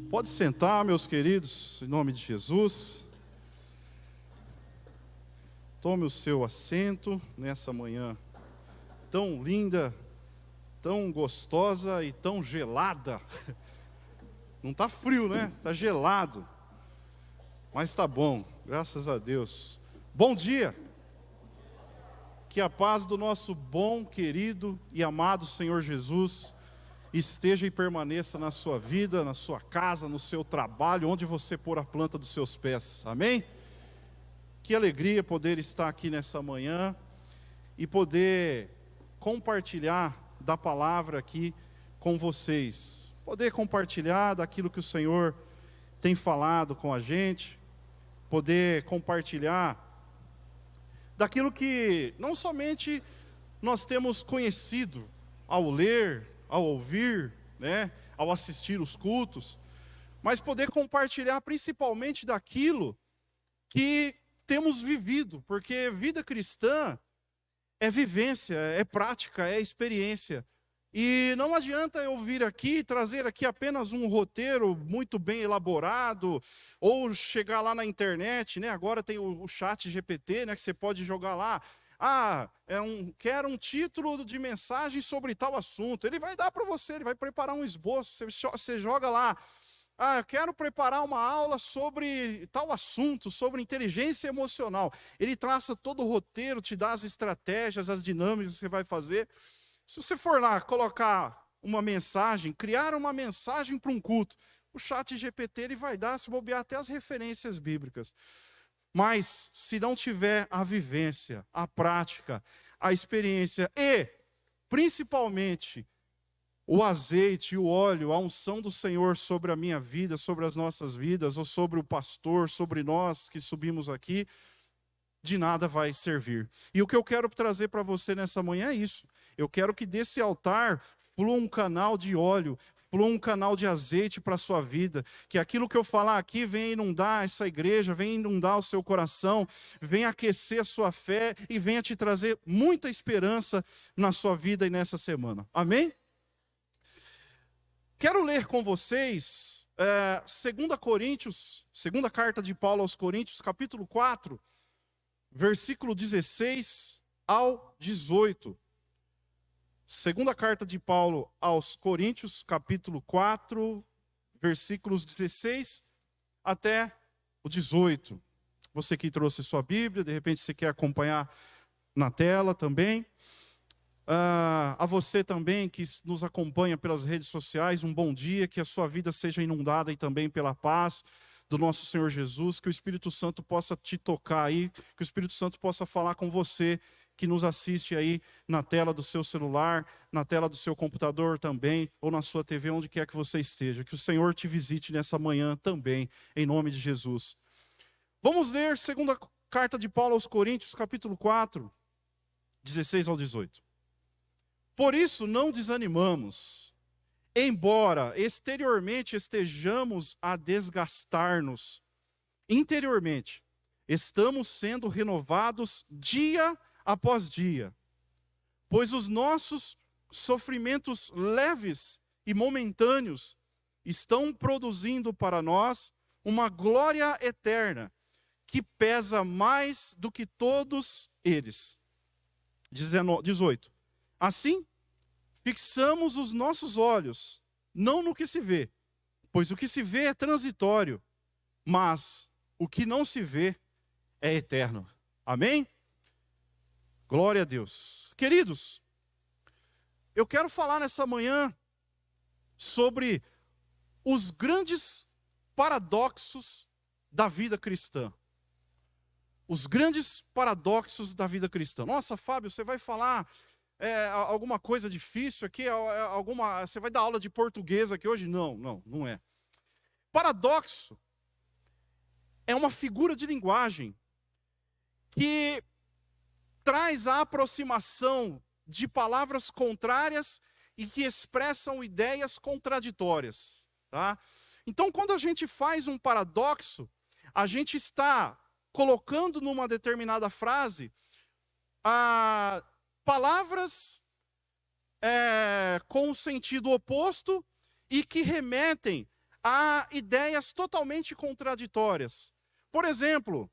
Pode sentar, meus queridos, em nome de Jesus. Tome o seu assento nessa manhã tão linda, tão gostosa e tão gelada. Não está frio, né? Está gelado. Mas está bom, graças a Deus. Bom dia. Que a paz do nosso bom, querido e amado Senhor Jesus esteja e permaneça na sua vida, na sua casa, no seu trabalho, onde você pôr a planta dos seus pés. Amém? Que alegria poder estar aqui nessa manhã e poder compartilhar da palavra aqui com vocês. Poder compartilhar daquilo que o Senhor tem falado com a gente. Poder compartilhar daquilo que não somente nós temos conhecido ao ler, ao ouvir, né, ao assistir os cultos, mas poder compartilhar principalmente daquilo que temos vivido, porque vida cristã é vivência, é prática, é experiência. E não adianta eu vir aqui, trazer aqui apenas um roteiro muito bem elaborado, ou chegar lá na internet, né? Agora tem o chat GPT, né, que você pode jogar lá. Quero um título de mensagem sobre tal assunto. Ele vai dar para você, ele vai preparar um esboço, você joga lá. Eu quero preparar uma aula sobre tal assunto, sobre inteligência emocional. Ele traça todo o roteiro, te dá as estratégias, as dinâmicas que você vai fazer. Se você for lá colocar uma mensagem, criar uma mensagem para um culto, o chat GPT ele vai dar, se bobear, até as referências bíblicas. Mas se não tiver a vivência, a prática, a experiência e, principalmente, o azeite, o óleo, a unção do Senhor sobre a minha vida, sobre as nossas vidas, ou sobre o pastor, sobre nós que subimos aqui, de nada vai servir. E o que eu quero trazer para você nessa manhã é isso. Eu quero que desse altar flua um canal de óleo, flua um canal de azeite para a sua vida, que aquilo que eu falar aqui venha inundar essa igreja, venha inundar o seu coração, venha aquecer a sua fé e venha te trazer muita esperança na sua vida e nessa semana. Amém? Quero ler com vocês 2 Coríntios, segunda carta de Paulo aos Coríntios, capítulo 4, versículo 16 ao 18. Segunda carta de Paulo aos Coríntios, capítulo 4, versículos 16 até o 18. Você que trouxe sua Bíblia, de repente você quer acompanhar na tela também. A você também que nos acompanha pelas redes sociais, um bom dia, que a sua vida seja inundada e também pela paz do nosso Senhor Jesus, que o Espírito Santo possa te tocar aí, que o Espírito Santo possa falar com você, que nos assiste aí na tela do seu celular, na tela do seu computador também, ou na sua TV, onde quer que você esteja. Que o Senhor te visite nessa manhã também, em nome de Jesus. Vamos ler segunda carta de Paulo aos Coríntios, capítulo 4, 16 ao 18. Por isso não desanimamos, embora exteriormente estejamos a desgastar-nos, interiormente estamos sendo renovados dia após dia, pois os nossos sofrimentos leves e momentâneos estão produzindo para nós uma glória eterna que pesa mais do que todos eles. 18. Assim, fixamos os nossos olhos, não no que se vê, pois o que se vê é transitório, mas o que não se vê é eterno. Amém? Glória a Deus. Queridos, eu quero falar nessa manhã sobre os grandes paradoxos da vida cristã. Os grandes paradoxos da vida cristã. Nossa, Fábio, você vai falar alguma coisa difícil aqui? Você vai dar aula de português aqui hoje? Não é. Paradoxo é uma figura de linguagem que traz a aproximação de palavras contrárias e que expressam ideias contraditórias. Tá? Então, quando a gente faz um paradoxo, a gente está colocando numa determinada frase palavras com o sentido oposto e que remetem há ideias totalmente contraditórias. Por exemplo,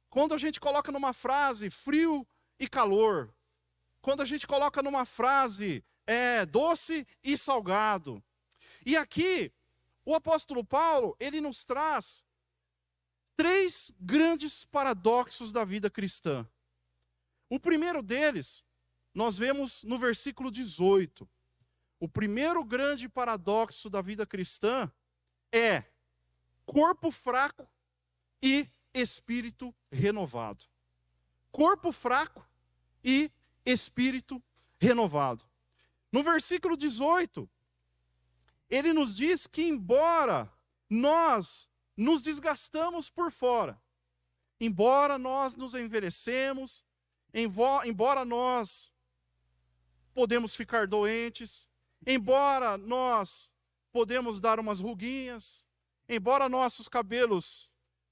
quando a gente coloca numa frase frio e calor, quando a gente coloca numa frase doce e salgado. E aqui, o apóstolo Paulo, ele nos traz 3 grandes paradoxos da vida cristã. O primeiro deles, nós vemos no versículo 18. O primeiro grande paradoxo da vida cristã é corpo fraco e espírito renovado. Corpo fraco e espírito renovado. No versículo 18, ele nos diz que embora nós nos desgastamos por fora, embora nós nos envelhecemos, embora nós podemos ficar doentes, embora nós podemos dar umas ruguinhas, embora nossos cabelos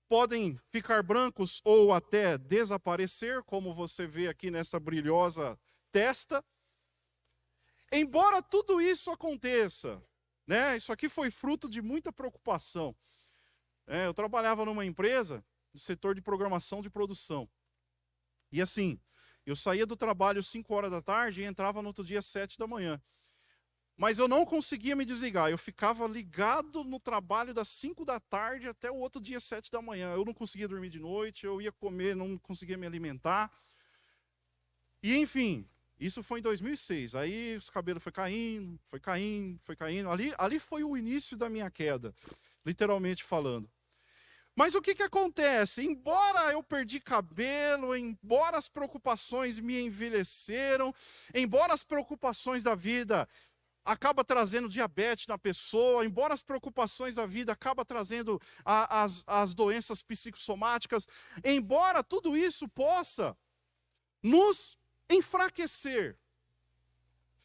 podem ficar brancos ou até desaparecer, como você vê aqui nesta brilhosa testa, embora tudo isso aconteça, né? Isso aqui foi fruto de muita preocupação. Eu trabalhava numa empresa do setor de programação de produção. E assim, eu saía do trabalho 5 horas da tarde e entrava no outro dia 7 da manhã. Mas eu não conseguia me desligar. Eu ficava ligado no trabalho das 5 da tarde até o outro dia 7 da manhã. Eu não conseguia dormir de noite, eu ia comer, não conseguia me alimentar. E enfim, isso foi em 2006. Aí os cabelos foi caindo, foi caindo, foi caindo. Ali foi o início da minha queda, literalmente falando. Mas o que acontece? Embora eu perdi cabelo, embora as preocupações me envelheceram, embora as preocupações da vida acabam trazendo diabetes na pessoa, embora as preocupações da vida acabam trazendo as doenças psicossomáticas, embora tudo isso possa nos enfraquecer,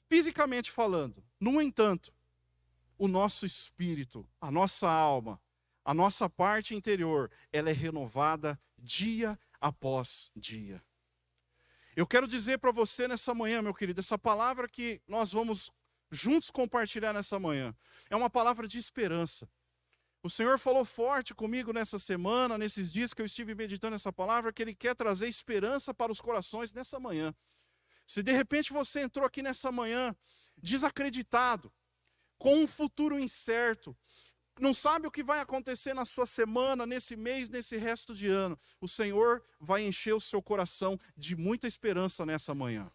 fisicamente falando, no entanto, o nosso espírito, a nossa alma, a nossa parte interior, ela é renovada dia após dia. Eu quero dizer para você nessa manhã, meu querido, essa palavra que nós vamos juntos compartilhar nessa manhã, é uma palavra de esperança. O Senhor falou forte comigo nessa semana, nesses dias que eu estive meditando essa palavra, que Ele quer trazer esperança para os corações nessa manhã. Se de repente você entrou aqui nessa manhã desacreditado, com um futuro incerto, não sabe o que vai acontecer na sua semana, nesse mês, nesse resto de ano, o Senhor vai encher o seu coração de muita esperança nessa manhã.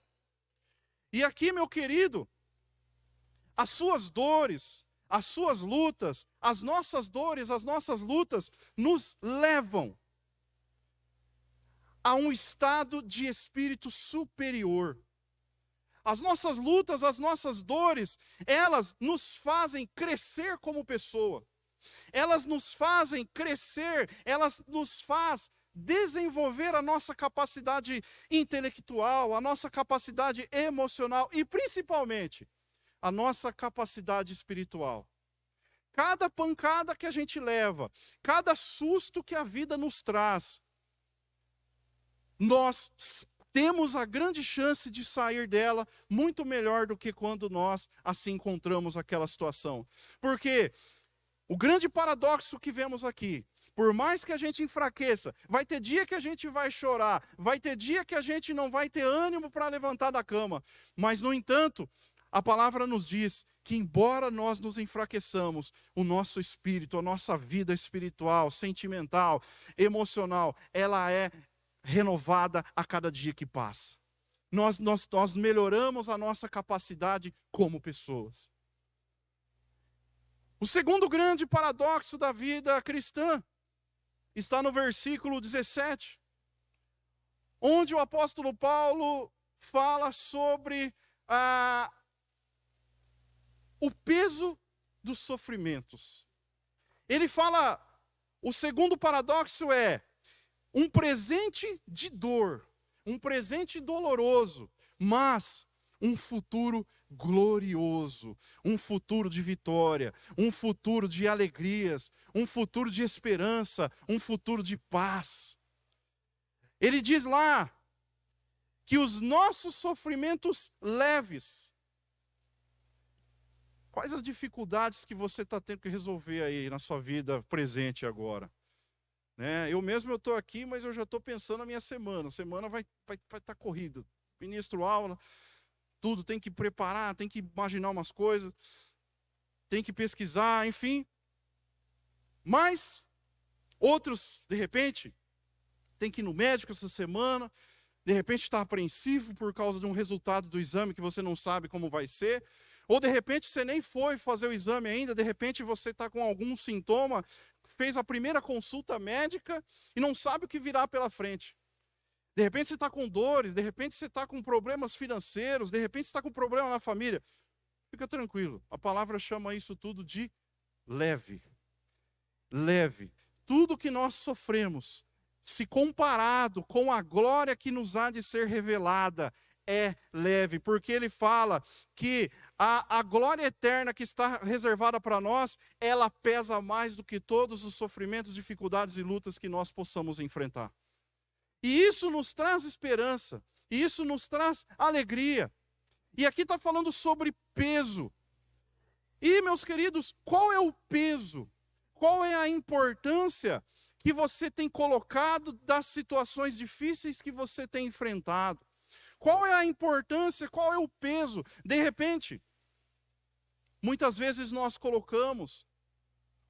E aqui, meu querido, as suas dores, as suas lutas, as nossas dores, as nossas lutas, nos levam a um estado de espírito superior. As nossas lutas, as nossas dores, elas nos fazem crescer como pessoa. Elas nos fazem crescer, elas nos fazem desenvolver a nossa capacidade intelectual, a nossa capacidade emocional e, principalmente, a nossa capacidade espiritual. Cada pancada que a gente leva, cada susto que a vida nos traz, nós temos a grande chance de sair dela muito melhor do que quando nós assim encontramos aquela situação. Porque o grande paradoxo que vemos aqui, por mais que a gente enfraqueça, vai ter dia que a gente vai chorar, vai ter dia que a gente não vai ter ânimo para levantar da cama, mas no entanto, a palavra nos diz que embora nós nos enfraqueçamos, o nosso espírito, a nossa vida espiritual, sentimental, emocional, ela é renovada a cada dia que passa. Nós melhoramos a nossa capacidade como pessoas. O segundo grande paradoxo da vida cristã está no versículo 17, onde o apóstolo Paulo fala sobre o peso dos sofrimentos. Ele fala, o segundo paradoxo é um presente de dor, um presente doloroso, mas um futuro glorioso, um futuro de vitória, um futuro de alegrias, um futuro de esperança, um futuro de paz. Ele diz lá que os nossos sofrimentos leves Quais as dificuldades que você está tendo que resolver aí na sua vida presente agora? Né? Eu estou aqui, mas eu já estou pensando na minha semana. A semana vai estar corrida. Ministro aula, tudo, tem que preparar, tem que imaginar umas coisas, tem que pesquisar, enfim. Mas outros, de repente, tem que ir no médico essa semana, de repente está apreensivo por causa de um resultado do exame que você não sabe como vai ser, ou de repente você nem foi fazer o exame ainda, de repente você está com algum sintoma, fez a primeira consulta médica e não sabe o que virá pela frente. De repente você está com dores, de repente você está com problemas financeiros, de repente você está com problema na família. Fica tranquilo, a palavra chama isso tudo de leve. Leve. Tudo que nós sofremos, se comparado com a glória que nos há de ser revelada, é leve, porque ele fala que a glória eterna que está reservada para nós, ela pesa mais do que todos os sofrimentos, dificuldades e lutas que nós possamos enfrentar. E isso nos traz esperança, e isso nos traz alegria. E aqui está falando sobre peso. E, meus queridos, qual é o peso? Qual é a importância que você tem colocado das situações difíceis que você tem enfrentado? Qual é a importância, qual é o peso? De repente, muitas vezes nós colocamos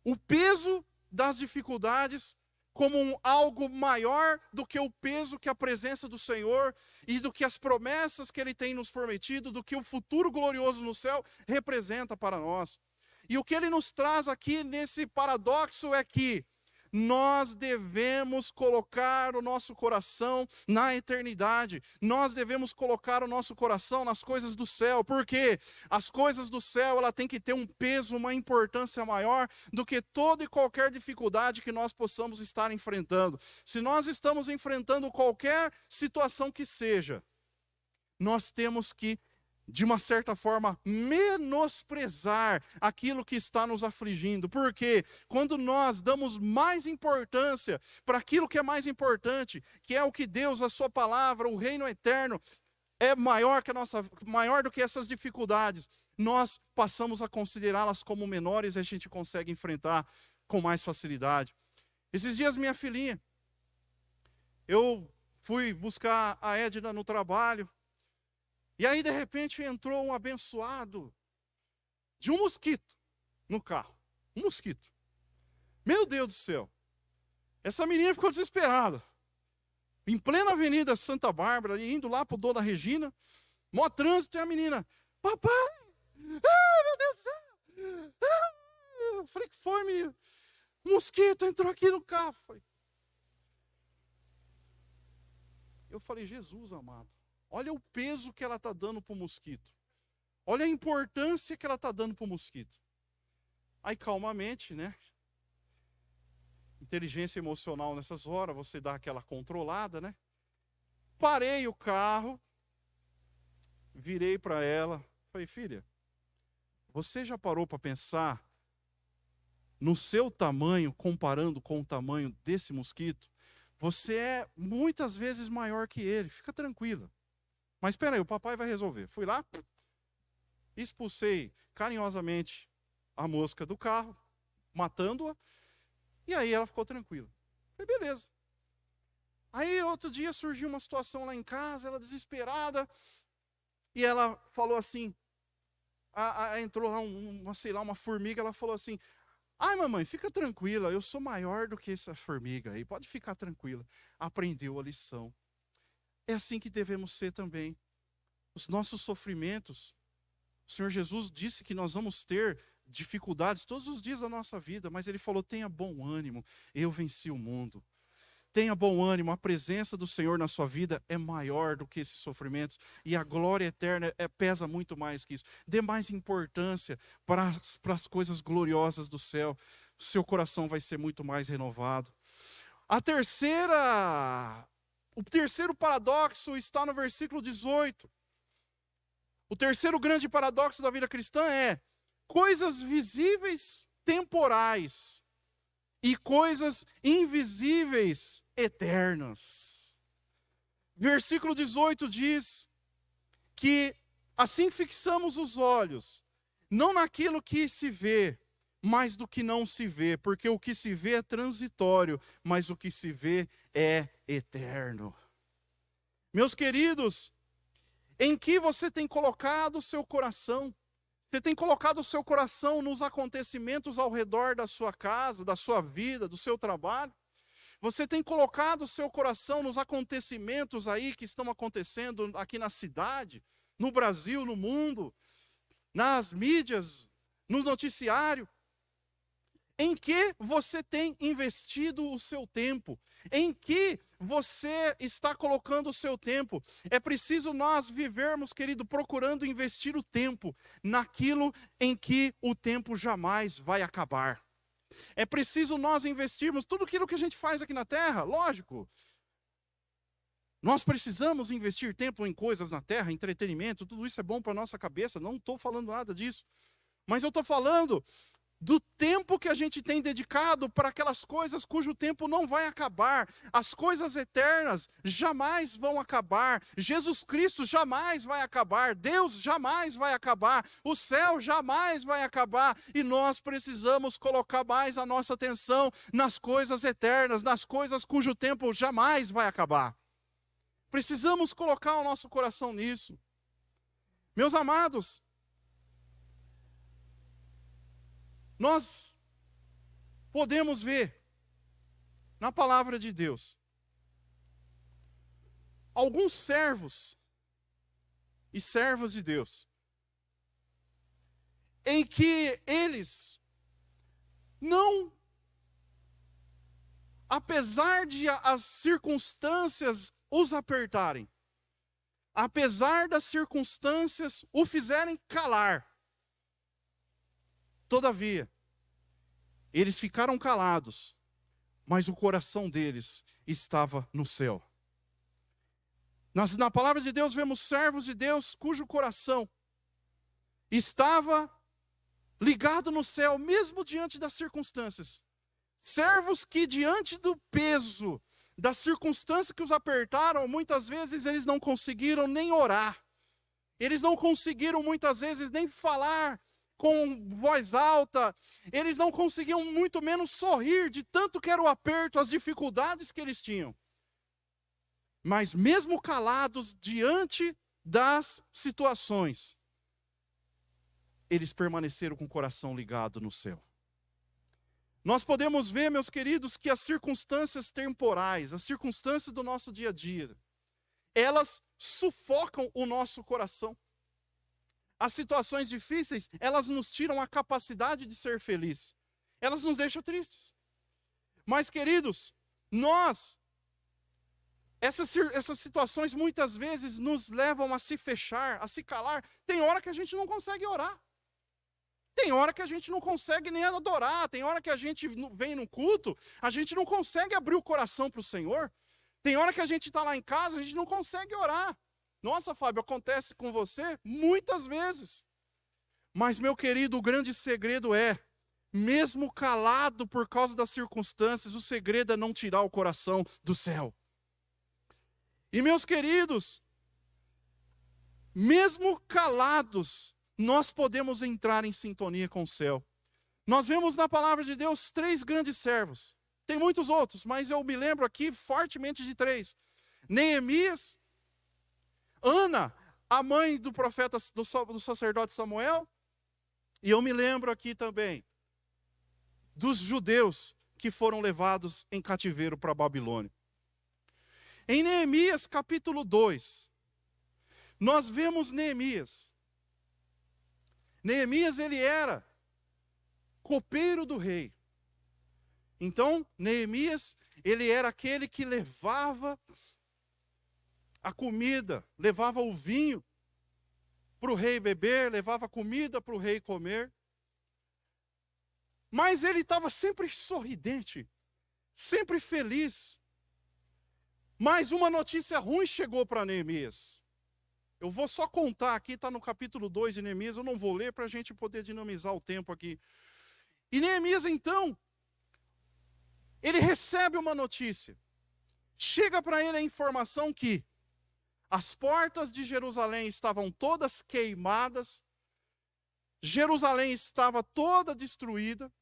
o peso das dificuldades como algo maior do que o peso que a presença do Senhor e do que as promessas que Ele tem nos prometido, do que o futuro glorioso no céu representa para nós. E o que Ele nos traz aqui nesse paradoxo é que nós devemos colocar o nosso coração na eternidade. Nós devemos colocar o nosso coração nas coisas do céu, porque as coisas do céu, ela tem que ter um peso, uma importância maior do que toda e qualquer dificuldade que nós possamos estar enfrentando. Se nós estamos enfrentando qualquer situação que seja, nós temos que, de uma certa forma, menosprezar aquilo que está nos afligindo. Porque quando nós damos mais importância para aquilo que é mais importante, que é o que Deus, a sua palavra, o reino eterno, é maior do que essas dificuldades, nós passamos a considerá-las como menores e a gente consegue enfrentar com mais facilidade. Esses dias, minha filhinha, eu fui buscar a Edna no trabalho, e aí, de repente, entrou um abençoado de um mosquito no carro. Um mosquito. Meu Deus do céu. Essa menina ficou desesperada. Em plena Avenida Santa Bárbara, indo lá para o Dona Regina, mó trânsito, e a menina, papai, meu Deus do céu. Eu falei, que foi, menina? Um mosquito entrou aqui no carro. Eu falei, Jesus amado. Olha o peso que ela está dando para o mosquito. Olha a importância que ela está dando para o mosquito. Aí, calmamente, né? Inteligência emocional nessas horas, você dá aquela controlada, né? Parei o carro, virei para ela, falei, filha, você já parou para pensar no seu tamanho, comparando com o tamanho desse mosquito? Você é muitas vezes maior que ele, fica tranquila. Mas espera aí, o papai vai resolver. Fui lá, expulsei carinhosamente a mosca do carro, matando-a, e aí ela ficou tranquila. Falei, beleza. Aí outro dia surgiu uma situação lá em casa, ela desesperada, e ela falou assim, entrou lá uma formiga, ela falou assim, ai mamãe, fica tranquila, eu sou maior do que essa formiga aí, pode ficar tranquila. Aprendeu a lição. É assim que devemos ser também. Os nossos sofrimentos, o Senhor Jesus disse que nós vamos ter dificuldades todos os dias da nossa vida, mas Ele falou, tenha bom ânimo, eu venci o mundo. Tenha bom ânimo, a presença do Senhor na sua vida é maior do que esses sofrimentos, e a glória eterna pesa muito mais que isso. Dê mais importância para as coisas gloriosas do céu, seu coração vai ser muito mais renovado. O terceiro paradoxo está no versículo 18. O terceiro grande paradoxo da vida cristã é coisas visíveis temporais e coisas invisíveis eternas. Versículo 18 diz que assim fixamos os olhos não naquilo que se vê, mas do que não se vê, porque o que se vê é transitório, mas o que se vê é eterno. Meus queridos, em que você tem colocado o seu coração? Você tem colocado o seu coração nos acontecimentos ao redor da sua casa, da sua vida, do seu trabalho? Você tem colocado o seu coração nos acontecimentos aí que estão acontecendo aqui na cidade, no Brasil, no mundo, nas mídias, no noticiário? Em que você tem investido o seu tempo? Em que você está colocando o seu tempo? É preciso nós vivermos, querido, procurando investir o tempo naquilo em que o tempo jamais vai acabar. É preciso nós investirmos tudo aquilo que a gente faz aqui na terra, lógico. Nós precisamos investir tempo em coisas na terra, entretenimento, tudo isso é bom para a nossa cabeça, não estou falando nada disso. Mas eu estou falando do tempo que a gente tem dedicado para aquelas coisas cujo tempo não vai acabar. As coisas eternas jamais vão acabar. Jesus Cristo jamais vai acabar. Deus jamais vai acabar. O céu jamais vai acabar. E nós precisamos colocar mais a nossa atenção nas coisas eternas, nas coisas cujo tempo jamais vai acabar. Precisamos colocar o nosso coração nisso. Meus amados, nós podemos ver na palavra de Deus alguns servos e servas de Deus em que eles não, apesar de as circunstâncias os apertarem, apesar das circunstâncias o fizerem calar, todavia, eles ficaram calados, mas o coração deles estava no céu. Na palavra de Deus vemos servos de Deus cujo coração estava ligado no céu, mesmo diante das circunstâncias. Servos que diante do peso das circunstâncias que os apertaram, muitas vezes eles não conseguiram nem orar. Eles não conseguiram muitas vezes nem falar com voz alta, eles não conseguiam muito menos sorrir de tanto que era o aperto, as dificuldades que eles tinham. Mas mesmo calados diante das situações, eles permaneceram com o coração ligado no céu. Nós podemos ver, meus queridos, que as circunstâncias temporais, as circunstâncias do nosso dia a dia, elas sufocam o nosso coração. As situações difíceis, elas nos tiram a capacidade de ser feliz. Elas nos deixam tristes. Mas, queridos, essas situações muitas vezes nos levam a se fechar, a se calar. Tem hora que a gente não consegue orar. Tem hora que a gente não consegue nem adorar. Tem hora que a gente vem no culto, a gente não consegue abrir o coração para o Senhor. Tem hora que a gente está lá em casa, a gente não consegue orar. Nossa, Fábio, acontece com você muitas vezes. Mas, meu querido, o grande segredo é, mesmo calado por causa das circunstâncias, o segredo é não tirar o coração do céu. E, meus queridos, mesmo calados, nós podemos entrar em sintonia com o céu. Nós vemos na palavra de Deus 3 grandes servos. Tem muitos outros, mas eu me lembro aqui fortemente de 3. Neemias, Ana, a mãe do profeta, do sacerdote Samuel, e eu me lembro aqui também dos judeus que foram levados em cativeiro para a Babilônia. Em Neemias capítulo 2, nós vemos Neemias. Neemias, ele era copeiro do rei. Então, Neemias, ele era aquele que levava a comida, levava o vinho para o rei beber, levava comida para o rei comer. Mas ele estava sempre sorridente, sempre feliz. Mas uma notícia ruim chegou para Neemias. Eu vou só contar aqui, está no capítulo 2 de Neemias, eu não vou ler para a gente poder dinamizar o tempo aqui. E Neemias, então, ele recebe uma notícia. Chega para ele a informação que as portas de Jerusalém estavam todas queimadas, Jerusalém estava toda destruída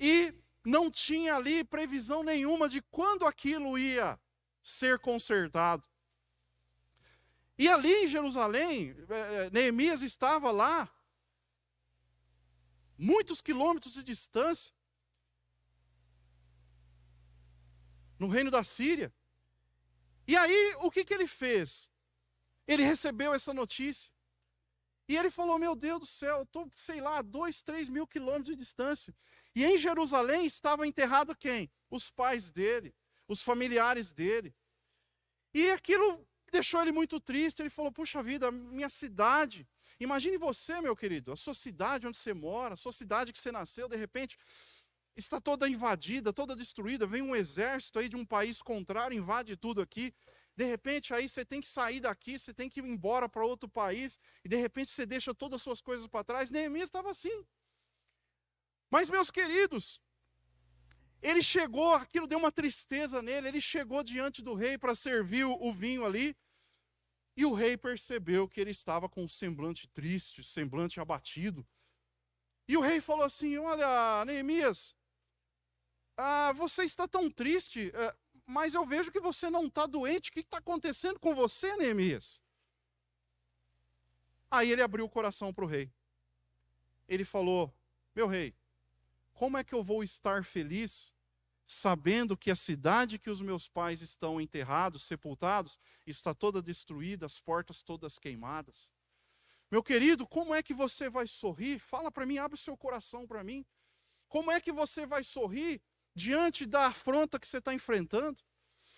e não tinha ali previsão nenhuma de quando aquilo ia ser consertado. E ali em Jerusalém, Neemias estava lá, muitos quilômetros de distância, no reino da Síria. E aí, o que ele fez? Ele recebeu essa notícia. E ele falou, meu Deus do céu, eu estou, sei lá, 2, 3 mil quilômetros de distância. E em Jerusalém estava enterrado quem? Os pais dele, os familiares dele. E aquilo deixou ele muito triste. Ele falou, puxa vida, a minha cidade. Imagine você, meu querido, a sua cidade onde você mora, a sua cidade que você nasceu, de repente, está toda invadida, toda destruída. Vem um exército aí de um país contrário, invade tudo aqui. De repente, aí você tem que sair daqui, você tem que ir embora para outro país, e de repente você deixa todas as suas coisas para trás. Neemias estava assim. Mas, meus queridos, ele chegou, aquilo deu uma tristeza nele, ele chegou diante do rei para servir o vinho ali, e o rei percebeu que ele estava com um semblante triste, semblante abatido. E o rei falou assim, olha, Neemias, você está tão triste, mas eu vejo que você não está doente. O que está acontecendo com você, Neemias? Aí ele abriu o coração para o rei. Ele falou, meu rei, como é que eu vou estar feliz sabendo que a cidade que os meus pais estão enterrados, sepultados, está toda destruída, as portas todas queimadas? Meu querido, como é que você vai sorrir? Fala para mim, abre o seu coração para mim. Como é que você vai sorrir diante da afronta que você está enfrentando?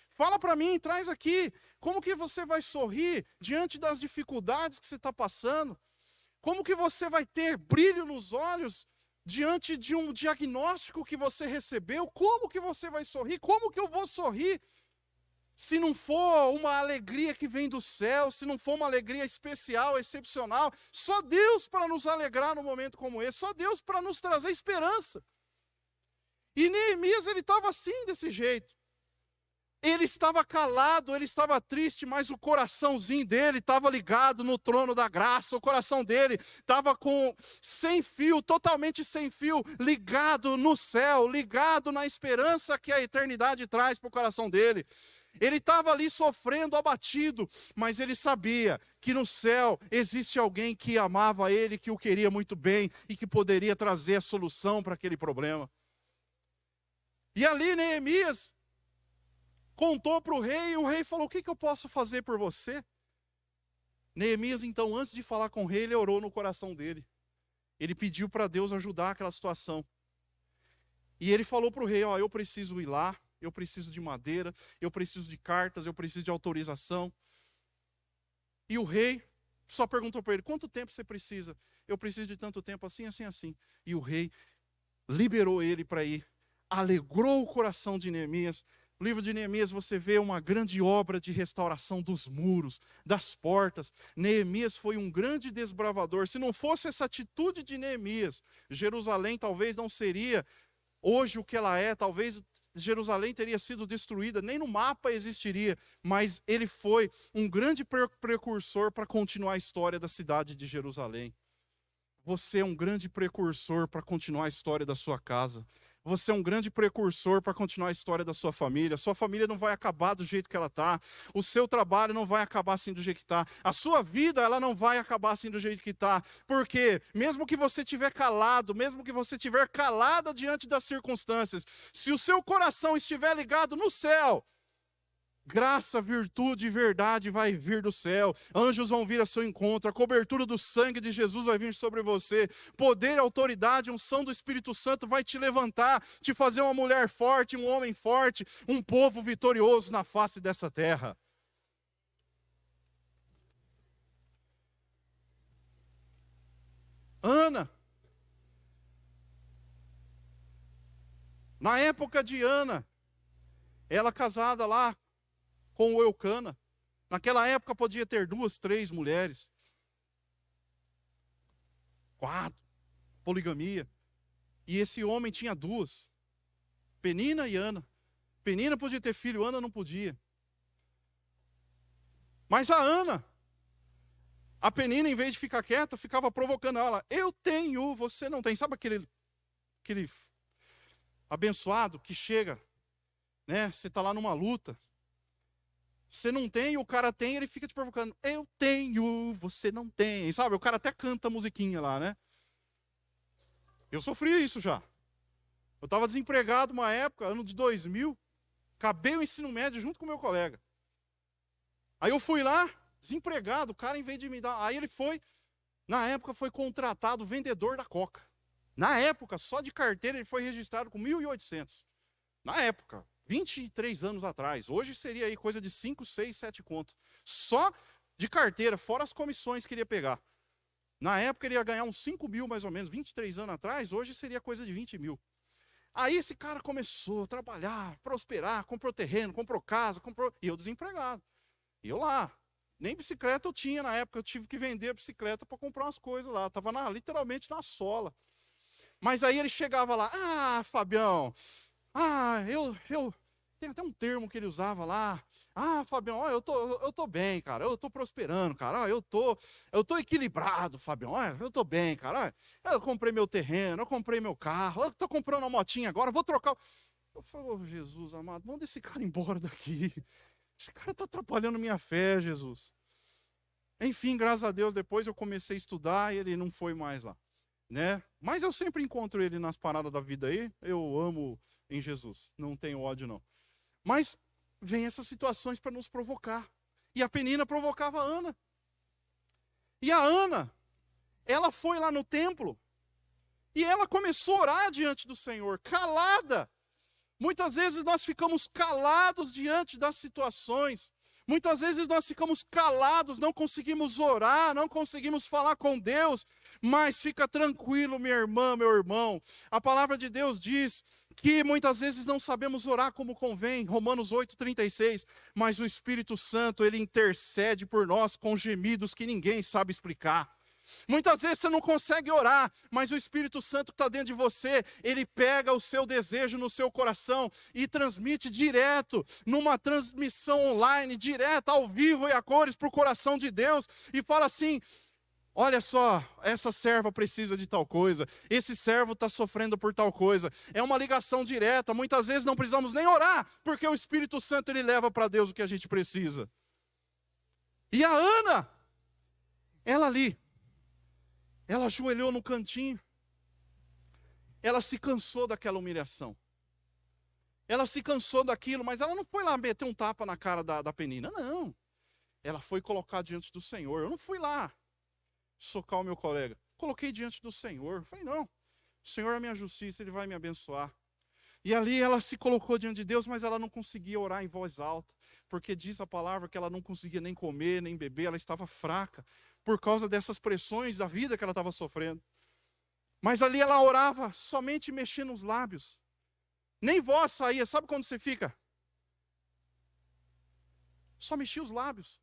Fala para mim, traz aqui, como que você vai sorrir diante das dificuldades que você está passando? Como que você vai ter brilho nos olhos diante de um diagnóstico que você recebeu? Como que você vai sorrir? Como que eu vou sorrir se não for uma alegria que vem do céu, se não for uma alegria especial, excepcional? Só Deus para nos alegrar num momento como esse, só Deus para nos trazer esperança. E Neemias, ele estava assim, desse jeito. Ele estava calado, ele estava triste, mas o coraçãozinho dele estava ligado no trono da graça. O coração dele estava sem fio, totalmente sem fio, ligado no céu, ligado na esperança que a eternidade traz para o coração dele. Ele estava ali sofrendo, abatido, mas ele sabia que no céu existe alguém que amava ele, que o queria muito bem e que poderia trazer a solução para aquele problema. E ali Neemias contou para o rei, e o rei falou, o que eu posso fazer por você? Neemias, então, antes de falar com o rei, ele orou no coração dele. Ele pediu para Deus ajudar aquela situação. E ele falou para o rei, eu preciso ir lá, eu preciso de madeira, eu preciso de cartas, eu preciso de autorização. E o rei só perguntou para ele, quanto tempo você precisa? Eu preciso de tanto tempo, assim, assim, assim. E o rei liberou ele para ir, alegrou o coração de Neemias. No livro de Neemias você vê uma grande obra de restauração dos muros, das portas. Neemias foi um grande desbravador. Se não fosse essa atitude de Neemias, Jerusalém talvez não seria hoje o que ela é. Talvez Jerusalém teria sido destruída, nem no mapa existiria. Mas ele foi um grande precursor para continuar a história da cidade de Jerusalém. Você é um grande precursor para continuar a história da sua casa. Você é um grande precursor para continuar a história da sua família. Sua família não vai acabar do jeito que ela está. O seu trabalho não vai acabar assim do jeito que está. A sua vida, ela não vai acabar assim do jeito que está. Porque mesmo que você estiver calado, mesmo que você estiver calada diante das circunstâncias, se o seu coração estiver ligado no céu, graça, virtude e verdade vai vir do céu. Anjos vão vir a seu encontro. A cobertura do sangue de Jesus vai vir sobre você. Poder, autoridade, unção do Espírito Santo vai te levantar, te fazer uma mulher forte, um homem forte, um povo vitorioso na face dessa terra. Ana. Na época de Ana, ela casada lá com o Eucana. Naquela época podia ter 2, 3 mulheres. 4, poligamia. E esse homem tinha 2, Penina e Ana. Penina podia ter filho, Ana não podia. Mas a Ana, A Penina, em vez de ficar quieta, ficava provocando ela. Eu tenho, você não tem. Sabe aquele abençoado que chega, né? Você está lá numa luta. Você não tem, o cara tem, ele fica te provocando. Eu tenho, você não tem. Sabe, o cara até canta a musiquinha lá, né? Eu sofri isso já. Eu estava desempregado uma época, ano de 2000. Acabei o ensino médio junto com meu colega. Aí eu fui lá, desempregado, o cara em vez de me dar... Aí ele foi, na época foi contratado vendedor da Coca. Na época, só de carteira, ele foi registrado com 1.800. Na época, 23 anos atrás. Hoje seria aí coisa de 5, 6, 7 contos. Só de carteira, fora as comissões que ele ia pegar. Na época ele ia ganhar uns 5 mil mais ou menos, 23 anos atrás, hoje seria coisa de 20 mil. Aí esse cara começou a trabalhar, prosperar, comprou terreno, comprou casa, e eu desempregado. E eu lá, nem bicicleta eu tinha na época, eu tive que vender a bicicleta para comprar umas coisas lá, estava literalmente na sola. Mas aí ele chegava lá, Fabião, tem até um termo que ele usava lá. Fabião, ó, eu tô bem, cara. Eu tô prosperando, cara. Ó, eu tô equilibrado, Fabião. Ó, eu tô bem, cara. Ó, eu comprei meu terreno, eu comprei meu carro. Eu tô comprando uma motinha agora, vou trocar. Eu falei, oh, Jesus amado, manda esse cara embora daqui. Esse cara tá atrapalhando minha fé, Jesus. Enfim, graças a Deus, depois eu comecei a estudar e ele não foi mais lá, né? Mas eu sempre encontro ele nas paradas da vida aí. Eu amo em Jesus, não tenho ódio não. Mas vem essas situações para nos provocar. E a Penina provocava a Ana. E a Ana, ela foi lá no templo e ela começou a orar diante do Senhor, calada. Muitas vezes nós ficamos calados diante das situações. Muitas vezes nós ficamos calados, não conseguimos orar, não conseguimos falar com Deus. Mas fica tranquilo, minha irmã, meu irmão. A palavra de Deus diz que muitas vezes não sabemos orar como convém, Romanos 8,36, mas o Espírito Santo, ele intercede por nós com gemidos que ninguém sabe explicar. Muitas vezes você não consegue orar, mas o Espírito Santo que está dentro de você, ele pega o seu desejo no seu coração e transmite direto, numa transmissão online, direta, ao vivo e a cores para o coração de Deus, e fala assim: olha só, essa serva precisa de tal coisa, esse servo está sofrendo por tal coisa. É uma ligação direta, muitas vezes não precisamos nem orar, porque o Espírito Santo ele leva para Deus o que a gente precisa. E a Ana, ela ali, ela ajoelhou no cantinho, ela se cansou daquela humilhação. Ela se cansou daquilo, mas ela não foi lá meter um tapa na cara da Penina, não. Ela foi colocar diante do Senhor. Eu não fui lá socar o meu colega. Coloquei diante do Senhor. Falei, não, o Senhor é a minha justiça, Ele vai me abençoar. E ali ela se colocou diante de Deus, mas ela não conseguia orar em voz alta, porque diz a palavra que ela não conseguia nem comer, nem beber, ela estava fraca, por causa dessas pressões da vida que ela estava sofrendo. Mas ali ela orava somente mexendo os lábios. Nem voz saía, sabe quando você fica? Só mexia os lábios.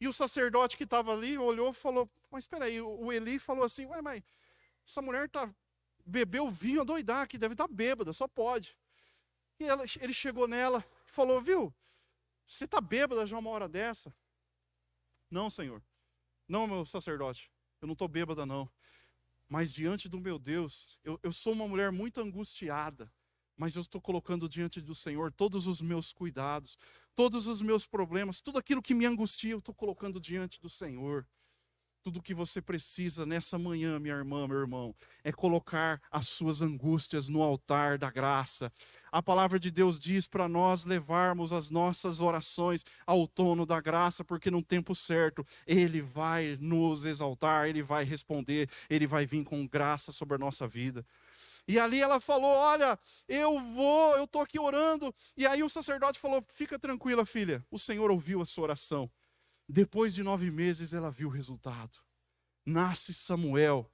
E o sacerdote que estava ali olhou e falou, mas espera aí, o Eli falou assim, ué, mas essa mulher bebeu vinho a doidar aqui, deve estar bêbada, só pode. E ele chegou nela e falou, viu, você está bêbada já uma hora dessa? Não, Senhor. Não, meu sacerdote, eu não estou bêbada não. Mas diante do meu Deus, eu sou uma mulher muito angustiada, mas eu estou colocando diante do Senhor todos os meus cuidados, todos os meus problemas, tudo aquilo que me angustia, eu estou colocando diante do Senhor. Tudo o que você precisa nessa manhã, minha irmã, meu irmão, é colocar as suas angústias no altar da graça. A palavra de Deus diz para nós levarmos as nossas orações ao trono da graça, porque no tempo certo Ele vai nos exaltar, Ele vai responder, Ele vai vir com graça sobre a nossa vida. E ali ela falou, olha, eu estou aqui orando. E aí o sacerdote falou, fica tranquila, filha, o Senhor ouviu a sua oração. Depois de 9 meses ela viu o resultado. Nasce Samuel.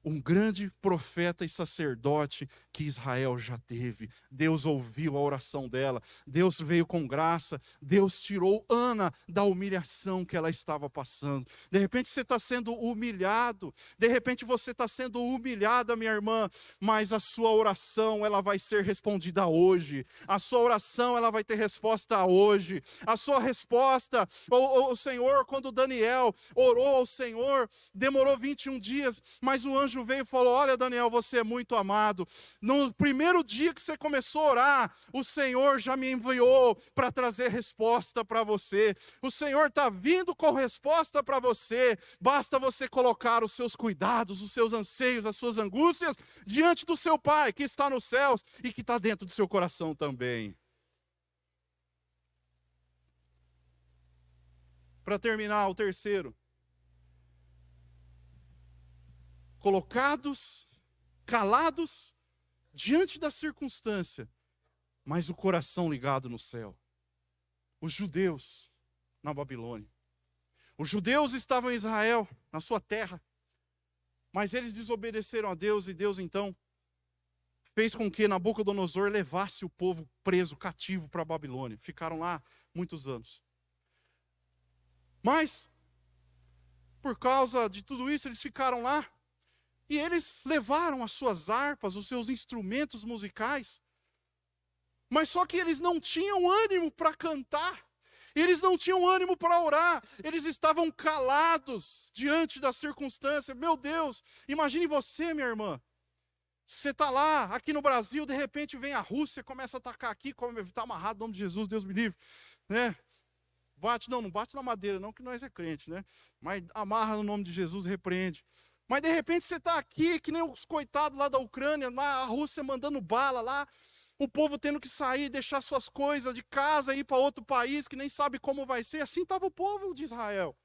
um grande profeta e sacerdote que Israel já teve. Deus ouviu a oração dela, Deus veio com graça, Deus tirou Ana da humilhação que ela estava passando. De repente você está sendo humilhado, de repente você está sendo humilhada, minha irmã, mas a sua oração ela vai ser respondida hoje, a sua oração ela vai ter resposta hoje, a sua resposta, o Senhor, quando Daniel orou ao Senhor, demorou 21 dias, mas o anjo veio e falou: olha, Daniel, você é muito amado. No primeiro dia que você começou a orar, o Senhor já me enviou para trazer resposta para você. O Senhor está vindo com resposta para você. Basta você colocar os seus cuidados, os seus anseios, as suas angústias diante do seu Pai que está nos céus e que está dentro do seu coração também. Para terminar, o terceiro. Colocados, calados, diante da circunstância, mas o coração ligado no céu. Os judeus na Babilônia. Os judeus estavam em Israel, na sua terra, mas eles desobedeceram a Deus e Deus então fez com que Nabucodonosor levasse o povo preso, cativo para a Babilônia. Ficaram lá muitos anos. Mas, por causa de tudo isso, eles ficaram lá. E eles levaram as suas harpas, os seus instrumentos musicais. Mas só que eles não tinham ânimo para cantar. Eles não tinham ânimo para orar. Eles estavam calados diante da circunstância. Meu Deus, imagine você, minha irmã. Você está lá, aqui no Brasil, de repente vem a Rússia, começa a atacar aqui, está amarrado, em nome de Jesus, Deus me livre. Né? Não bate na madeira não, que nós é crente, né? Mas amarra no nome de Jesus, repreende. Mas de repente você está aqui, que nem os coitados lá da Ucrânia, lá, a Rússia mandando bala lá, o povo tendo que sair, deixar suas coisas de casa, ir para outro país, que nem sabe como vai ser. Assim estava o povo de Israel.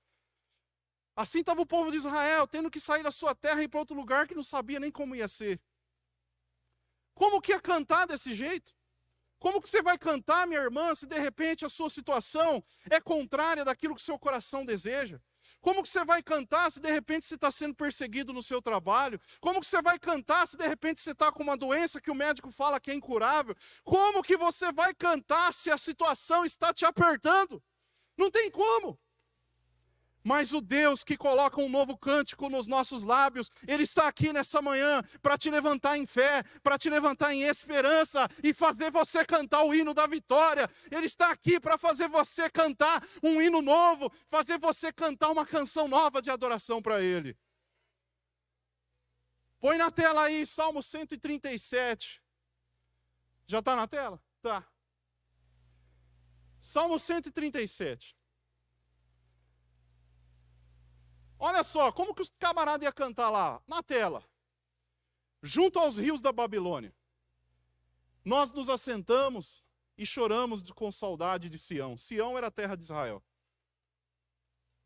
Assim estava o povo de Israel, tendo que sair da sua terra e ir para outro lugar que não sabia nem como ia ser. Como que ia cantar desse jeito? Como que você vai cantar, minha irmã, se de repente a sua situação é contrária daquilo que o seu coração deseja? Como que você vai cantar se de repente você está sendo perseguido no seu trabalho? Como que você vai cantar se de repente você está com uma doença que o médico fala que é incurável? Como que você vai cantar se a situação está te apertando? Não tem como. Mas o Deus que coloca um novo cântico nos nossos lábios, Ele está aqui nessa manhã para te levantar em fé, para te levantar em esperança e fazer você cantar o hino da vitória. Ele está aqui para fazer você cantar um hino novo, fazer você cantar uma canção nova de adoração para Ele. Põe na tela aí, Salmo 137. Já está na tela? Tá. Salmo 137. Olha só, como que os camaradas iam cantar lá? Na tela. Junto aos rios da Babilônia. Nós nos assentamos e choramos com saudade de Sião. Sião era a terra de Israel.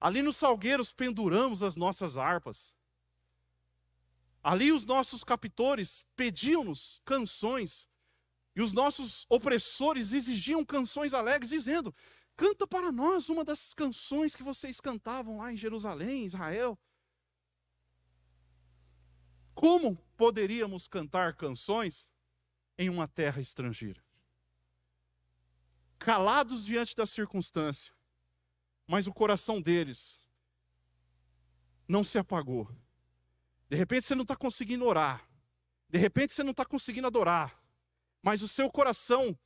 Ali nos salgueiros penduramos as nossas harpas. Ali os nossos captores pediam-nos canções. E os nossos opressores exigiam canções alegres, dizendo: canta para nós uma das canções que vocês cantavam lá em Jerusalém, Israel. Como poderíamos cantar canções em uma terra estrangeira? Calados diante da circunstância, mas o coração deles não se apagou. De repente você não está conseguindo orar, de repente você não está conseguindo adorar, mas o seu coração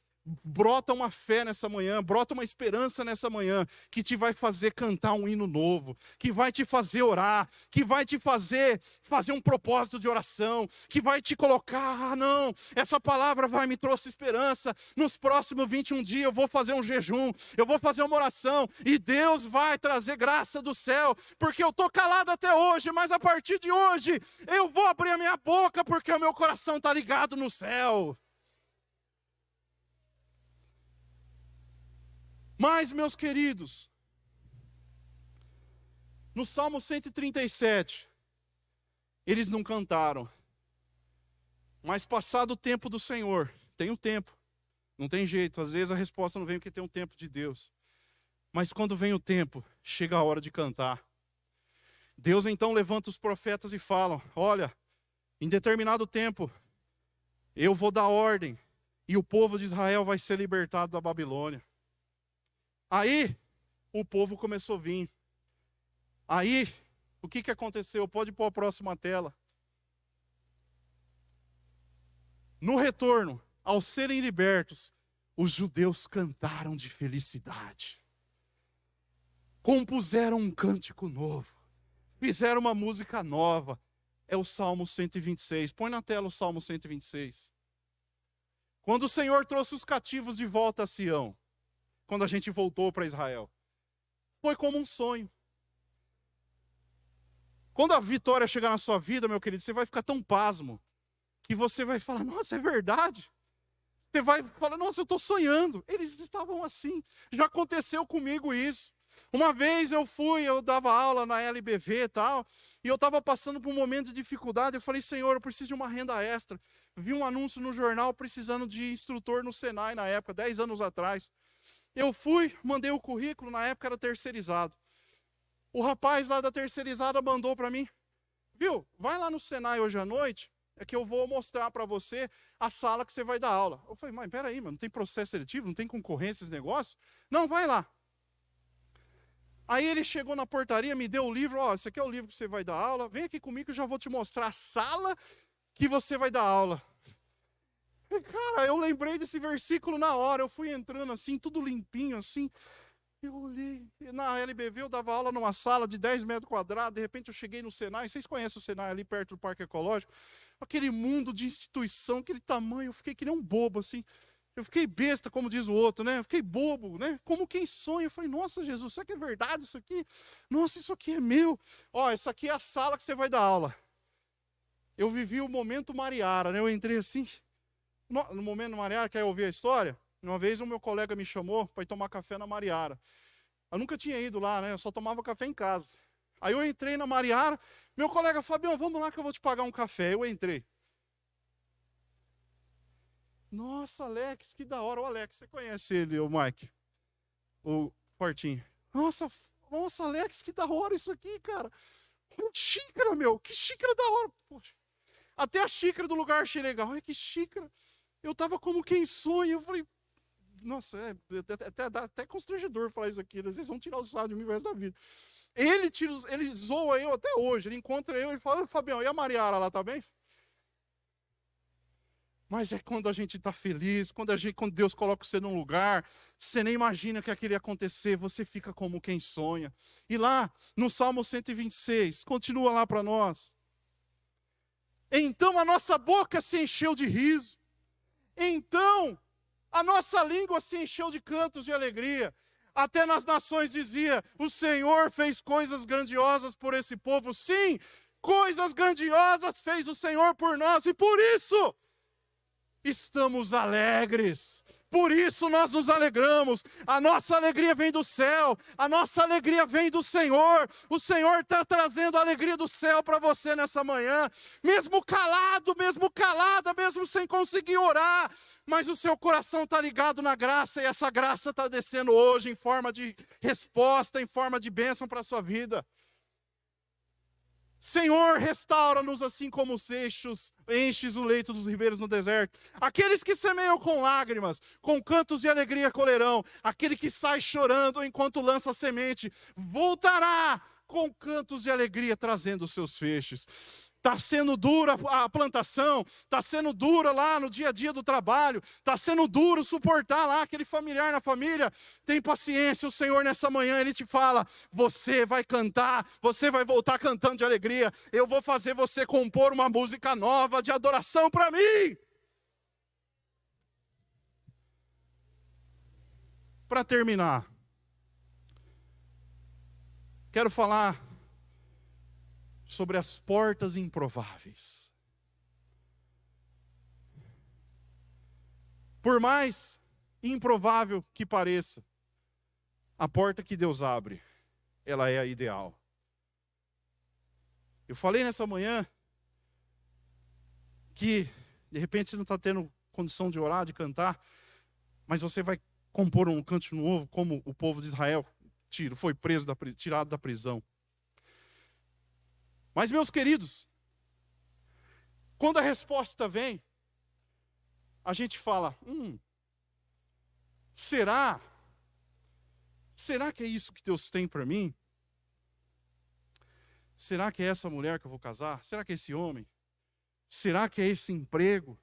brota uma fé nessa manhã, brota uma esperança nessa manhã, que te vai fazer cantar um hino novo, que vai te fazer orar, que vai te fazer um propósito de oração, que vai te colocar: não, essa palavra me trouxe esperança, nos próximos 21 dias eu vou fazer um jejum, eu vou fazer uma oração, e Deus vai trazer graça do céu, porque eu estou calado até hoje, mas a partir de hoje, eu vou abrir a minha boca, porque o meu coração está ligado no céu. Mas, meus queridos, no Salmo 137, eles não cantaram. Mas passado o tempo do Senhor, tem um tempo, não tem jeito, às vezes a resposta não vem porque tem um tempo de Deus. Mas quando vem o tempo, chega a hora de cantar. Deus então levanta os profetas e fala: olha, Em determinado tempo, eu vou dar ordem e o povo de Israel vai ser libertado da Babilônia. Aí, o povo começou a vir. Aí, o que aconteceu? Pode pôr a próxima tela. No retorno, ao serem libertos, os judeus cantaram de felicidade. Compuseram um cântico novo. Fizeram uma música nova. É o Salmo 126. Põe na tela o Salmo 126. Quando o Senhor trouxe os cativos de volta a Sião, quando a gente voltou para Israel, foi como um sonho. Quando a vitória chegar na sua vida, meu querido, você vai ficar tão pasmo, que você vai falar, nossa, é verdade. Você vai falar, nossa, eu estou sonhando. Eles estavam assim. Já aconteceu comigo isso. Uma vez eu dava aula na LBV e tal, e eu estava passando por um momento de dificuldade. Eu falei, Senhor, eu preciso de uma renda extra. Vi um anúncio no jornal precisando de instrutor no Senai na época, 10 anos atrás. Eu fui, mandei o currículo, na época era terceirizado. O rapaz lá da terceirizada mandou para mim, viu, vai lá no Senai hoje à noite, é que eu vou mostrar para você a sala que você vai dar aula. Eu falei, mas peraí, mano, não tem processo seletivo, não tem concorrência esse negócio? Não, vai lá. Aí ele chegou na portaria, me deu o livro, ó, esse aqui é o livro que você vai dar aula, vem aqui comigo que eu já vou te mostrar a sala que você vai dar aula. E, cara, eu lembrei desse versículo na hora, eu fui entrando assim, tudo limpinho assim, eu olhei, na LBV eu dava aula numa sala de 10 metros quadrados, de repente eu cheguei no Senai, vocês conhecem o Senai ali perto do Parque Ecológico, aquele mundo de instituição, aquele tamanho, eu fiquei que nem um bobo assim, eu fiquei besta, como diz o outro, né? Eu fiquei bobo, né? Como quem sonha. Eu falei, nossa, Jesus, será que é verdade isso aqui? Nossa, isso aqui é meu. Ó, essa aqui é a sala que você vai dar aula. Eu vivi o momento Mariara, né? Eu entrei assim, no momento Mariara, quer ouvir a história? Uma vez o meu colega me chamou para ir tomar café na Mariara. Eu nunca tinha ido lá, né? Eu só tomava café em casa. Aí eu entrei na Mariara, meu colega, Fabião, vamos lá que eu vou te pagar um café. Eu entrei. Nossa, Alex, que da hora. O Alex, você conhece ele, o Mike? O Fortinho. Nossa, Alex, que da hora isso aqui, cara. Que xícara, meu. Que xícara da hora. Poxa. Até a xícara do lugar achei legal. Olha que xícara. Eu tava como quem sonha. Eu falei, nossa, dá até constrangedor falar isso aqui. Né? Vocês vão tirar o sarro de mim o resto da vida. Ele zoa eu até hoje. Ele encontra eu e fala, Fabião, e a Mariara lá, tá bem? Mas é quando a gente está feliz, quando Deus coloca você num lugar, você nem imagina que aquilo ia acontecer, você fica como quem sonha. E lá, no Salmo 126, continua lá para nós. Então a nossa boca se encheu de riso. Então a nossa língua se encheu de cantos de alegria. Até nas nações dizia, o Senhor fez coisas grandiosas por esse povo. Sim, coisas grandiosas fez o Senhor por nós, e por isso estamos alegres, por isso nós nos alegramos. A nossa alegria vem do céu, a nossa alegria vem do Senhor. O Senhor está trazendo a alegria do céu para você nessa manhã, mesmo calado, mesmo calada, mesmo sem conseguir orar, mas o seu coração está ligado na graça, e essa graça está descendo hoje em forma de resposta, em forma de bênção para a sua vida. Senhor, restaura-nos assim como os eixos, enches o leito dos ribeiros no deserto. Aqueles que semeiam com lágrimas, com cantos de alegria colherão. Aquele que sai chorando enquanto lança a semente, voltará com cantos de alegria trazendo os seus feixes. Está sendo dura a plantação, está sendo dura lá no dia a dia do trabalho, está sendo duro suportar lá aquele familiar na família. Tem paciência, o Senhor nessa manhã, Ele te fala, você vai cantar, você vai voltar cantando de alegria, eu vou fazer você compor uma música nova de adoração para mim. Para terminar, quero falar sobre as portas improváveis. Por mais improvável que pareça, a porta que Deus abre, ela é a ideal. Eu falei nessa manhã que, de repente, você não está tendo condição de orar, de cantar, mas você vai compor um canto novo, como o povo de Israel foi preso, tirado da prisão. Mas, meus queridos, quando a resposta vem, a gente fala, será? Será que é isso que Deus tem para mim? Será que é essa mulher que eu vou casar? Será que é esse homem? Será que é esse emprego?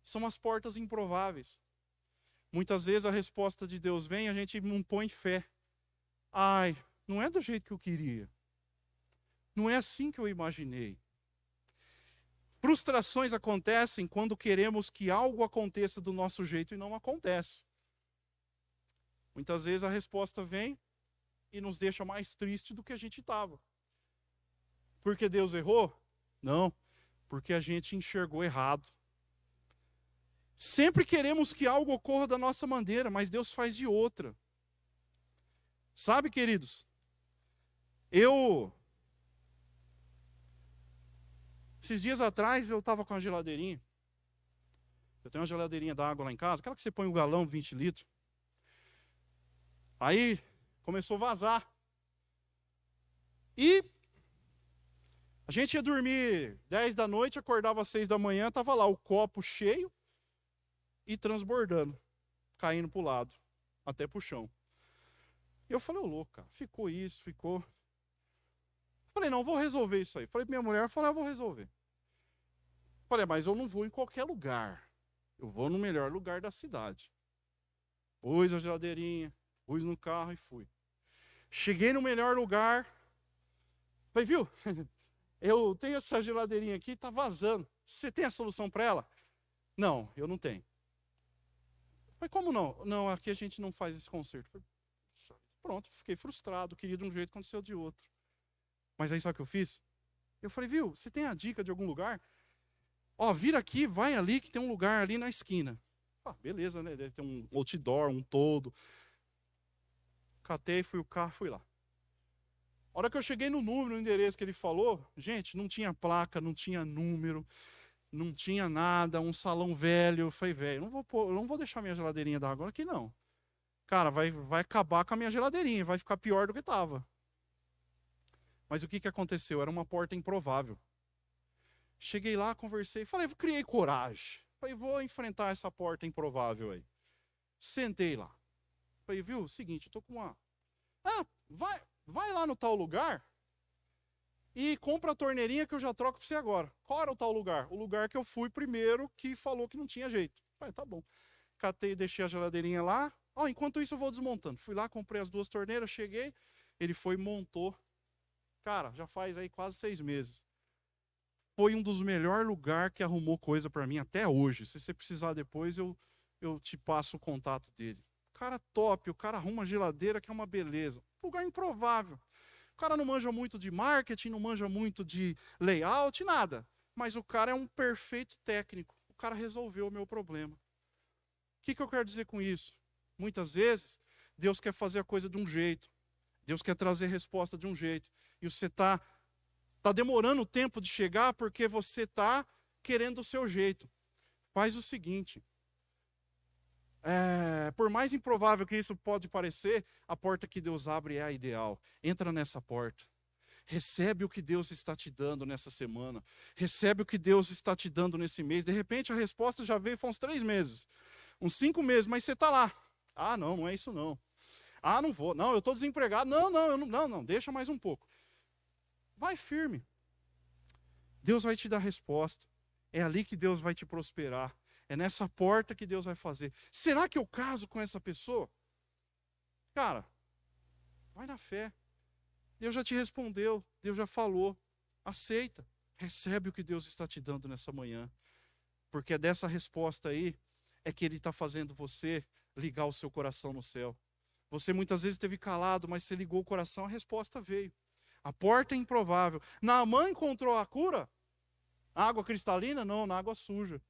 São as portas improváveis. Muitas vezes a resposta de Deus vem e a gente não põe fé. Ai, não é do jeito que eu queria. Não é assim que eu imaginei. Frustrações acontecem quando queremos que algo aconteça do nosso jeito e não acontece. Muitas vezes a resposta vem e nos deixa mais triste do que a gente estava. Porque Deus errou? Não, porque a gente enxergou errado. Sempre queremos que algo ocorra da nossa maneira, mas Deus faz de outra. Sabe, queridos? Esses dias atrás eu estava com a geladeirinha. Eu tenho uma geladeirinha d'água lá em casa, aquela que você põe o galão, 20 litros. Aí começou a vazar. E a gente ia dormir 10 da noite, acordava às 6 da manhã, estava lá o copo cheio e transbordando, caindo para o lado, até para o chão. E eu falei, ô louco, cara, ficou isso, ficou. Falei, não, vou resolver isso aí. Falei para minha mulher, eu vou resolver. Falei, mas eu não vou em qualquer lugar. Eu vou no melhor lugar da cidade. Pus a geladeirinha, pus no carro e fui. Cheguei no melhor lugar. Falei, viu? Eu tenho essa geladeirinha aqui, está vazando. Você tem a solução para ela? Não, eu não tenho. Falei, como não? Não, aqui a gente não faz esse conserto. Falei, pronto, fiquei frustrado, queria de um jeito, aconteceu de outro. Mas aí sabe o que eu fiz? Eu falei, viu, você tem a dica de algum lugar? Ó, vira aqui, vai ali, que tem um lugar ali na esquina. Ah, beleza, né? Deve ter um outdoor, um toldo. Catei, fui o carro, fui lá. A hora que eu cheguei no número, no endereço que ele falou, gente, não tinha placa, não tinha número, não tinha nada, um salão velho. Eu falei, velho, não vou deixar minha geladeirinha d'água aqui, não. Cara, vai acabar com a minha geladeirinha, vai ficar pior do que estava. Mas o que aconteceu? Era uma porta improvável. Cheguei lá, conversei, falei, criei coragem. Falei, vou enfrentar essa porta improvável aí. Sentei lá. Falei, viu, seguinte, eu tô com uma... Ah, vai lá no tal lugar e compra a torneirinha que eu já troco para você agora. Qual era o tal lugar? O lugar que eu fui primeiro que falou que não tinha jeito. Falei, tá bom. Catei, deixei a geladeirinha lá. Ó, enquanto isso eu vou desmontando. Fui lá, comprei as 2 torneiras, cheguei. Ele foi e montou. Cara, já faz aí quase 6 meses. Foi um dos melhores lugares que arrumou coisa para mim até hoje. Se você precisar depois, eu te passo o contato dele. O cara top, o cara arruma geladeira que é uma beleza. Lugar improvável. O cara não manja muito de marketing, não manja muito de layout, nada. Mas o cara é um perfeito técnico. O cara resolveu o meu problema. O que eu quero dizer com isso? Muitas vezes, Deus quer fazer a coisa de um jeito. Deus quer trazer resposta de um jeito. E você está demorando o tempo de chegar porque você está querendo o seu jeito. Faz o seguinte. Por mais improvável que isso pode parecer, a porta que Deus abre é a ideal. Entra nessa porta. Recebe o que Deus está te dando nessa semana. Recebe o que Deus está te dando nesse mês. De repente a resposta já veio faz uns 3 meses. Uns 5 meses, mas você está lá. Ah, não é isso não. Ah, não vou. Não, eu estou desempregado. Não, deixa mais um pouco. Vai firme. Deus vai te dar resposta. É ali que Deus vai te prosperar. É nessa porta que Deus vai fazer. Será que eu caso com essa pessoa? Cara, vai na fé. Deus já te respondeu. Deus já falou. Aceita. Recebe o que Deus está te dando nessa manhã. Porque é dessa resposta aí é que Ele está fazendo você ligar o seu coração no céu. Você muitas vezes esteve calado, mas você ligou o coração, a resposta veio. A porta é improvável. Naamã encontrou a cura? Água cristalina? Não, na água suja.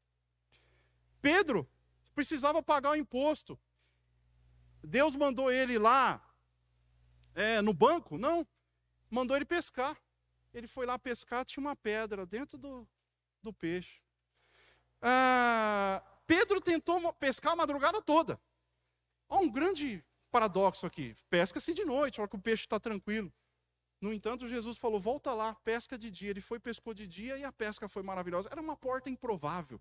Pedro precisava pagar o imposto. Deus mandou ele lá no banco? Não. Mandou ele pescar. Ele foi lá pescar, tinha uma pedra dentro do peixe. Pedro tentou pescar a madrugada toda. Há um grande paradoxo aqui. Pesca-se de noite, a hora que o peixe está tranquilo. No entanto, Jesus falou, volta lá, pesca de dia. Ele foi, pescou de dia e a pesca foi maravilhosa. Era uma porta improvável.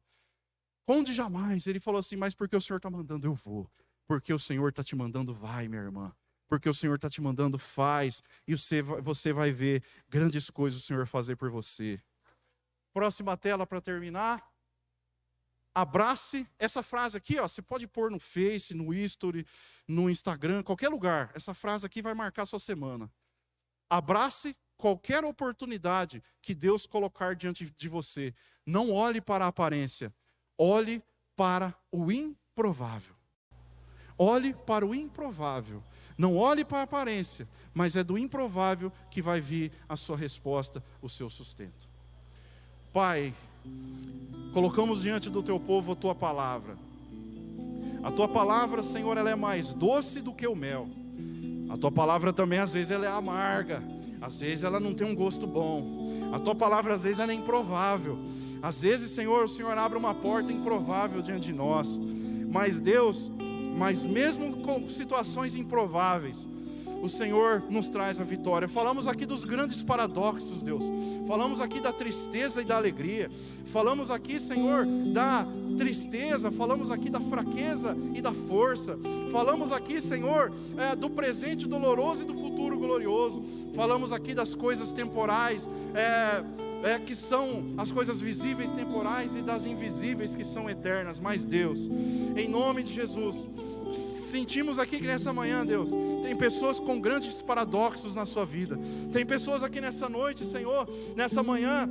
Onde jamais? Ele falou assim, mas porque o Senhor está mandando, eu vou. Porque o Senhor está te mandando, vai, minha irmã. Porque o Senhor está te mandando, faz. E você vai ver grandes coisas o Senhor fazer por você. Próxima tela para terminar. Abrace. Essa frase aqui, ó, você pode pôr no Face, no History, no Instagram, qualquer lugar. Essa frase aqui vai marcar a sua semana. Abrace qualquer oportunidade que Deus colocar diante de você. Não olhe para a aparência. Olhe para o improvável. Olhe para o improvável. Não olhe para a aparência, mas é do improvável que vai vir a sua resposta, o seu sustento. Pai, colocamos diante do teu povo a tua palavra. A tua palavra, Senhor, ela é mais doce do que o mel. A tua palavra também, às vezes, ela é amarga. Às vezes, ela não tem um gosto bom. A tua palavra, às vezes, ela é improvável. Às vezes, Senhor, o Senhor abre uma porta improvável diante de nós. Mas, Deus, mesmo com situações improváveis, o Senhor nos traz a vitória. Falamos aqui dos grandes paradoxos, Deus. Falamos aqui da tristeza e da alegria. Falamos aqui, Senhor, da tristeza. Falamos aqui da fraqueza e da força. Falamos aqui, Senhor, do presente doloroso e do futuro glorioso. Falamos aqui das coisas temporais, que são as coisas visíveis temporais e das invisíveis que são eternas. Mas Deus, em nome de Jesus, sentimos aqui que nessa manhã, Deus, tem pessoas com grandes paradoxos na sua vida. Tem pessoas aqui nessa noite, Senhor, nessa manhã,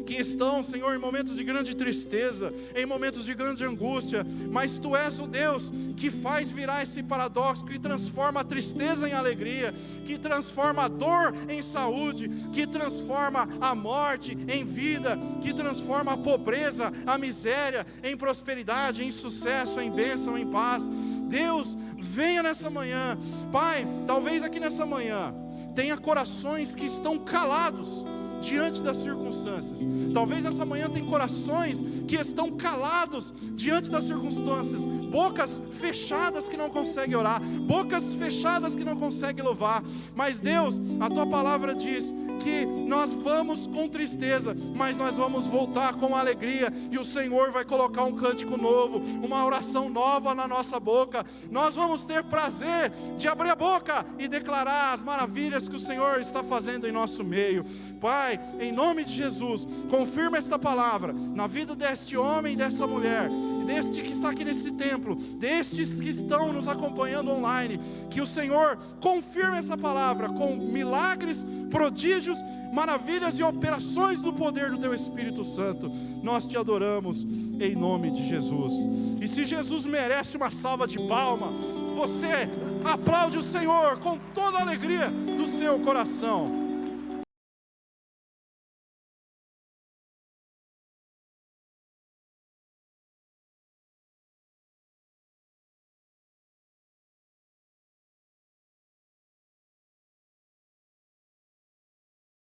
que estão, Senhor, em momentos de grande tristeza, em momentos de grande angústia, mas Tu és o Deus que faz virar esse paradoxo, que transforma a tristeza em alegria, que transforma a dor em saúde, que transforma a morte em vida, que transforma a pobreza, a miséria em prosperidade, em sucesso, em bênção, em paz. Deus, venha nessa manhã. Pai, talvez aqui nessa manhã tenha corações que estão calados diante das circunstâncias. Talvez nessa manhã tem corações que estão calados diante das circunstâncias, bocas fechadas que não conseguem orar, bocas fechadas que não conseguem louvar. Mas Deus, a Tua palavra diz que nós vamos com tristeza, mas nós vamos voltar com alegria, e o Senhor vai colocar um cântico novo, uma oração nova na nossa boca. Nós vamos ter prazer de abrir a boca e declarar as maravilhas que o Senhor está fazendo em nosso meio. Pai, em nome de Jesus, confirma esta palavra na vida deste homem e dessa mulher, deste que está aqui nesse templo, destes que estão nos acompanhando online, que o Senhor confirme essa palavra com milagres, prodígios, maravilhas e operações do poder do Teu Espírito Santo. Nós Te adoramos em nome de Jesus. E se Jesus merece uma salva de palma, você aplaude o Senhor com toda a alegria do seu coração.